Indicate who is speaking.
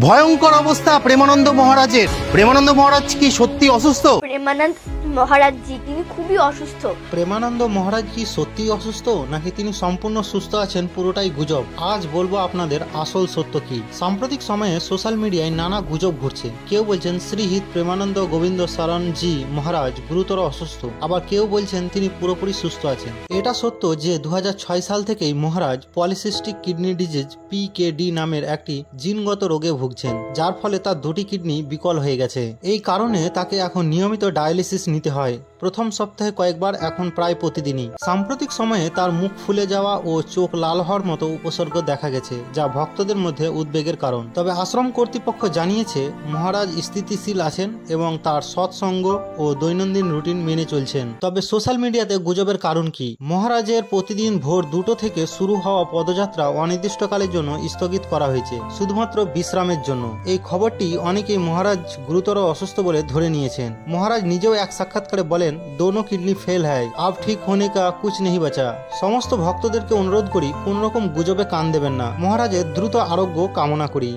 Speaker 1: ভয়ঙ্কর অবস্থা প্রেমানন্দ মহারাজের। প্রেমানন্দ মহারাজ কি সত্যি অসুস্থ?
Speaker 2: প্রেমানন্দ মহারাজ জি তিনি খুবই অসুস্থ।
Speaker 1: প্রেমানন্দ মহারাজ কি সত্যি অসুস্থ নাকি তিনি সম্পূর্ণ সুস্থ আছেন পুরোটাই গুজব? আজ বলবো আপনাদের আসল সত্য কি। সাম্প্রতিক সময়ে সোশ্যাল মিডিয়ায় নানা গুজব ঘুরছে। কেউ বলছেন শ্রীহিত প্রেমানন্দ গোবিন্দ শরণ জি মহারাজ গুরুতর অসুস্থ, আবার কেউ বলছেন তিনি পুরোপুরি সুস্থ আছেন। এটা সত্য যে 2006 সাল থেকেই মহারাজ পলিসিস্টিক কিডনি ডিজিজ PKD নামের একটি জিনগত রোগে ভুগছেন, যার ফলে তার দুটি কিডনি বিকল হয়ে গেছে। এই কারণে তাকে এখন নিয়মিত ডায়ালিসিস নিতে হয়, প্রথম সপ্তাহে কয়েকবার, এখন প্রায় প্রতিদিনই। সাম্প্রতিক সময়ে তার মুখ ফুলে যাওয়া ও চোখ লাল হওয়ার মতো উপসর্গ দেখা গেছে, যা ভক্তদের মধ্যে উদ্বেগের কারণ। তবে আশ্রম কর্তৃপক্ষ জানিয়েছে মহারাজ স্থিতিশীল আছেন এবং তার সৎসঙ্গ ও দৈনন্দিন রুটিন মেনে চলছেন। তবে সোশ্যাল মিডিয়াতে গুজবের কারণ কি? মহারাজের প্রতিদিন ভোর 2টো থেকে শুরু হওয়া পদযাত্রা অনির্দিষ্টকালের জন্য স্থগিত করা হয়েছে, শুধুমাত্র বিশ্রামের জন্য। এই খবরটি অনেকেই মহারাজ গুরুতর অসুস্থ বলে ধরে নিয়েছেন। মহারাজ নিজেও এক সাক্ষাৎকারে বলেন, दोनों किडनी फेल है, अब ठीक होने का कुछ नहीं बचा। समस्त भक्तদেরকে অনুরোধ করি কোন রকম গুজবে কান দেবেন না। মহারাজের দ্রুত আরোগ্য কামনা করি।